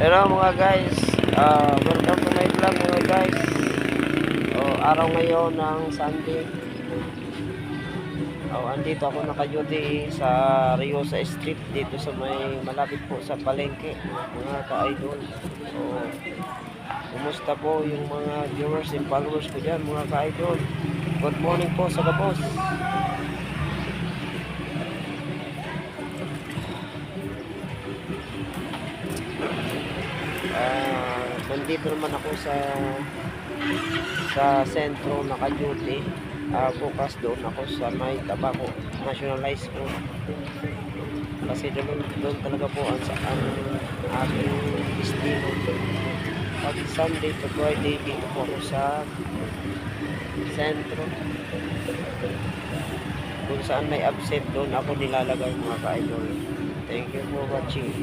Hello mga guys, welcome to my vlog mga guys. Araw ngayon ng Sunday. Andito ako naka-duty sa Riosa Street dito sa may malapit po sa palengke mga ka-idol. Kumusta po yung mga viewers and followers ko dyan mga ka-idol? Good morning po sa kapos. Nandito naman ako sa sentro naka-duty. Bukas doon ako sa may Tabaco nationalized po kasi doon talaga po ang aking destino. Pag Sunday to Friday dito po ako sa sentro, kung saan may absent doon ako nilalagay mga ka-idol. Thank you for watching.